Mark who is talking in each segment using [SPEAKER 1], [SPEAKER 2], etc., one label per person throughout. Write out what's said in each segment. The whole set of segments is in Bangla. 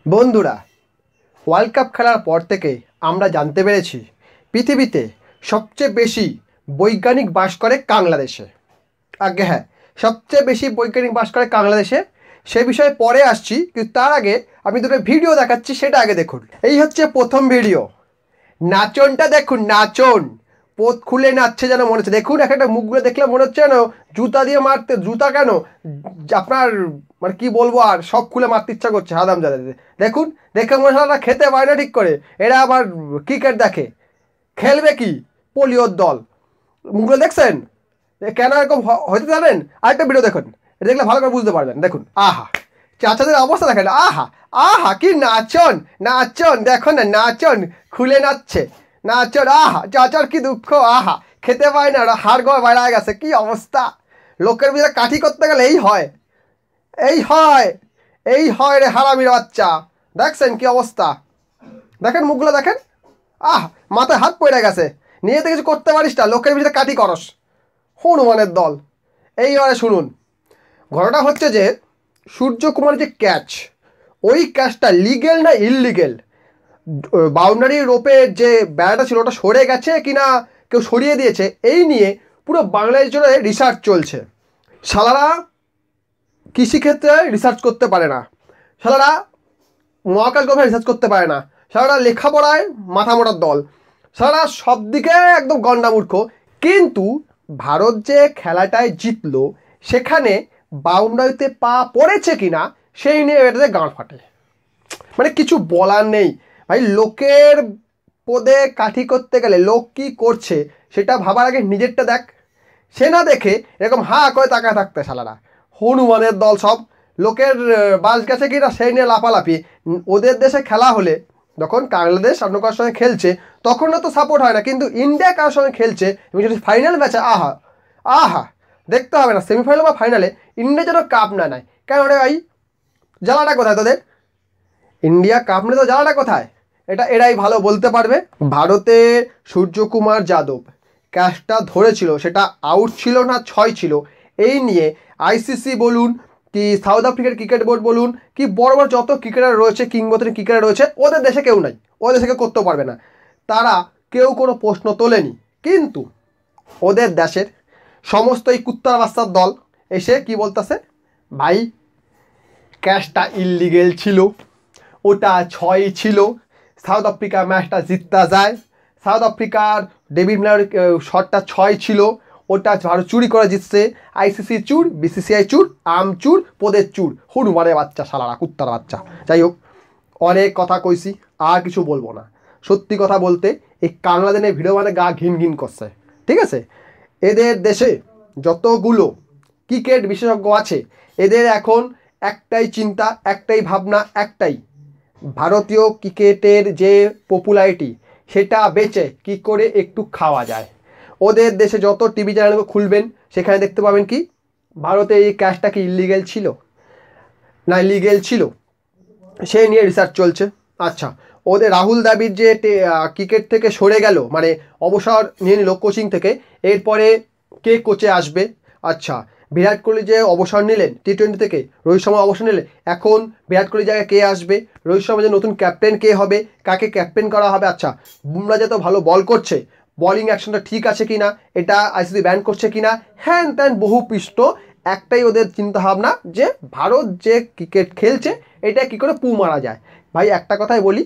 [SPEAKER 1] বন্ধুরা, ওয়ার্ল্ড কাপ খেলার পর থেকে আমরা জানতে পেরেছি পৃথিবীতে সবচেয়ে বেশি বৈজ্ঞানিক বাস করে বাংলাদেশে। আগে হ্যাঁ, সবচেয়ে বেশি বৈজ্ঞানিক বাস করে বাংলাদেশে। সে বিষয়ে পরে আসছি, কিন্তু তার আগে আমি দুটো ভিডিও দেখাচ্ছি, সেটা আগে দেখুন। এই হচ্ছে প্রথম ভিডিও। নাচনটা দেখুন, নাচন পোত খুলে নাচছে যেন মনে হচ্ছে। দেখুন, একটা মুখগুলো দেখলে মনে হচ্ছে যেন জুতা দিয়ে মারতে, জুতা কেন আপনার মানে কি বলবো, আর সব খুলে মারতে ইচ্ছা করছে হাদাম জাদা। দেখুন, দেখে মনে হয় না খেতে পারে না ঠিক করে। এরা আবার ক্রিকেট দেখে, খেলবে কি পোলিওর দল। মুখগুলো দেখছেন কেন এরকম হয়তো জানেন? আরেকটা ভিডিও দেখুন, এটা দেখলে ভালো করে বুঝতে পারবেন। দেখুন, আহা চাচাদের অবস্থা দেখেন, আহা আহা কি নাচন, নাচন দেখো না, নাচন খুলে নাচছে, নাচন। আহা চাচার কি দুঃখ, আহা খেতে পায় না, হাড় গড় বাইরে গেছে, কি অবস্থা। লোকের ভিতরে কাঠি করতে গেলে এই হয়, এই হয়, এই হয় রে হারামির বাচ্চা। দেখছেন কি অবস্থা, দেখেন মুখগুলো দেখেন। মাথায় হাত পড়ে গেছে, নিজেতে কিছু করতে পারিস না, লোকের ভিতরে কাঠি করস, হনুমানের দল। এইবারে শুনুন, ঘটনা হচ্ছে যে সূর্যকুমার যে ক্যাচ, ওই ক্যাচটা লিগেল না ইললিগেল, বাউন্ডারি রোপের যে বেড়াটা ছিল ওটা সরে গেছে কিনা, কেউ সরিয়ে দিয়েছে, এই নিয়ে পুরো বাংলাদেশ জুড়ে রিসার্চ চলছে। শালারা কৃষিক্ষেত্রে রিসার্চ করতে পারে না, শালারা মহাকাশ গবেষণা রিসার্চ করতে পারে না, শালারা লেখাপড়ায় মাথা মোটার দল, শালারা সব দিকে একদম গন্ডামূর্খ। কিন্তু ভারত যে খেলাটায় জিতলো, সেখানে বাউন্ডারিতে পা পড়েছে কিনা সেই নিয়ে এটাতে গাঁড় ফাটে। মানে কিছু বলার নেই ভাই। লোকের পদে কাঠি করতে গেলে লোক কি করছে সেটা ভাবার আগে নিজেরটা দেখ। সে না দেখে এরকম করে তাকায় থাকতে শালারা হনুমানের দল সব। লোকের বাস গেছে কিনা সেই নিয়ে লাফালাফি। ওদের দেশে খেলা হলে, যখন বাংলাদেশ অন্য কারোর সঙ্গে খেলছে তখনও তো সাপোর্ট হয় না, কিন্তু ইন্ডিয়া কারোর সঙ্গে খেলছে এবং সেটা ফাইনাল ম্যাচে, আহা আহা দেখতে হবে না সেমিফাইনাল বা ফাইনালে ইন্ডিয়া যেন কাপ না নেয়। কেন রে ভাই, জ্বালাটা কোথায় তোদের? ইন্ডিয়া কাপ নিয়ে তো জ্বালাটা কোথায়, এটা এরাই ভালো বলতে পারবে। ভারতে সূর্যকুমার যাদব ক্যাচটা ধরেছিল, সেটা আউট ছিল না ছয় ছিল, এই নিয়ে আইসিসি বলুন কি সাউথ আফ্রিকার ক্রিকেট বোর্ড বলুন কি বড় বড় যত ক্রিকেটার রয়েছে, কিংবদন্তি ক্রিকেটার রয়েছে, ওদের দেশে কেউ নাই, ওদের দেশে কেউ করতেও পারবে না, তারা কেউ কোনো প্রশ্ন তোলেনি। কিন্তু ওদের দেশের সমস্ত এই কুত্তার বাচ্চার দল এসে কি বলতেছে, ভাই ক্যাচটা ইললিগেল ছিল, ওটা ছয় ছিল, সাউথ আফ্রিকা ম্যাচটা জিততে যায়, সাউথ আফ্রিকার ডেভিড মিলার শটটা ছয় ছিল, ওটা ভারত চুরি করে জিতছে, আইসিসি চুর, বিসিসিআই চুর, চুর, পোদের চুর, হনুমানের বাচ্চা শালারা, কুত্তার বাচ্চা। যাই হোক, অনেক কথা কইছি, আর কিছু বলবো না। সত্যি কথা বলতে এই বাংলাদেশের ভিডিও মানে গা ঘিন ঘিন করছে, ঠিক আছে? এদের দেশে যতগুলো ক্রিকেট বিশেষজ্ঞ আছে, এদের এখন একটাই চিন্তা, একটাই ভাবনা, একটাই ভারতীয় ক্রিকেটের যে পপুলারিটি সেটা বেচে কি করে একটু খাওয়া যায়। ওদের দেশে যত টিভি চ্যানেল খুলবেন সেখানে দেখতে পাবেন কি ভারতে এই ক্যাচটা কি ইলিগেল ছিল না লিগেল ছিল, সেই নিয়ে রিসার্চ চলছে। আচ্ছা, ওদের রাহুল দ্রাবিড় যে ক্রিকেট থেকে সরে গেল, মানে অবসর নিয়ে নিল কোচিং থেকে, এরপরে কে কোচে আসবে? আচ্ছা, বিরাট কোহলি যে অবসর নিলেন টি-20 থেকে, রোহিত শর্মা অবসর নিলেন, এখন বিরাট কোহলির জায়গায় কে আসবে? রোহিত শর্মা যে নতুন ক্যাপ্টেন কে হবে, কাকে ক্যাপ্টেন করা হবে? আচ্ছা, বুমরা যে তো ভালো বল করছে, বলিং অ্যাকশনটা ঠিক আছে কিনা, এটা আইসিসি ব্যান করছে কিনা, হ্যান ত্যান বহু পৃষ্ঠ। একটাই ওদের চিন্তাভাবনা যে ভারত যে ক্রিকেট খেলছে এটা কী করে পু মারা যায়। ভাই একটা কথাই বলি,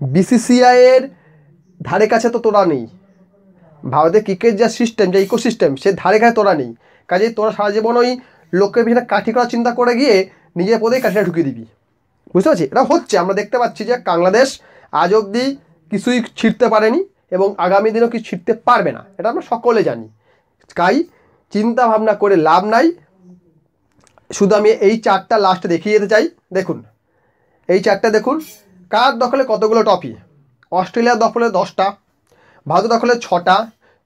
[SPEAKER 1] বিসিসিআইয়ের ধারে কাছে তো তোরা নেই, ভারতের ক্রিকেট যা সিস্টেম, যা ইকোসিস্টেম, সে ধারে কাছে তোরা নেই। কাজেই তোরা সারা জীবন ওই লোকের পিছনে কাঠি করার চিন্তা করে গিয়ে নিজের পদেই কাঠিটা ঢুকিয়ে দিবি, বুঝতে পারছি? এটা হচ্ছে, আমরা দেখতে পাচ্ছি যে বাংলাদেশ আজ অবধি কিছুই ছিঁড়তে পারেনি এবং আগামী দিনেও কিছু ছিঁড়তে পারবে না, এটা আমরা সকলে জানি। তাই চিন্তা ভাবনা করে লাভ নাই। শুধু আমি এই চারটা লাস্টে দেখিয়ে যেতে চাই। দেখুন, এই চারটা দেখুন, কার দখলে কতগুলো ট্রফি। অস্ট্রেলিয়ার দখলে 10টা, ভারতের দখলে 6টা,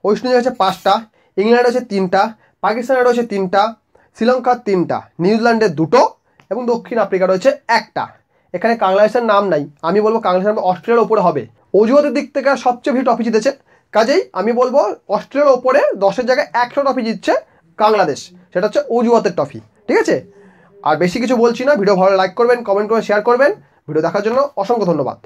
[SPEAKER 1] ওয়েস্ট ইন্ডিজ হচ্ছে 5টা, ইংল্যান্ড হচ্ছে 3টা, পাকিস্তানের রয়েছে 3টা, শ্রীলঙ্কার 3টা, নিউজিল্যান্ডের 2টো এবং দক্ষিণ আফ্রিকা রয়েছে 1টা। এখানে বাংলাদেশের নাম নাই। আমি বলবো বাংলাদেশের নাম অস্ট্রেলিয়ার ওপরে হবে। অজুহাতের দিক থেকে সবচেয়ে বেশি ট্রফি জিতেছে, কাজেই আমি বলবো অস্ট্রেলিয়ার ওপরে 10-এর জায়গায় 100 ট্রফি জিতছে বাংলাদেশ, সেটা হচ্ছে অজুহাতের ট্রফি, ঠিক আছে? আর বেশি কিছু বলছি না। ভিডিও ভালো লাইক করবেন, কমেন্ট করবেন, শেয়ার করবেন। ভিডিও দেখার জন্য অসংখ্য ধন্যবাদ।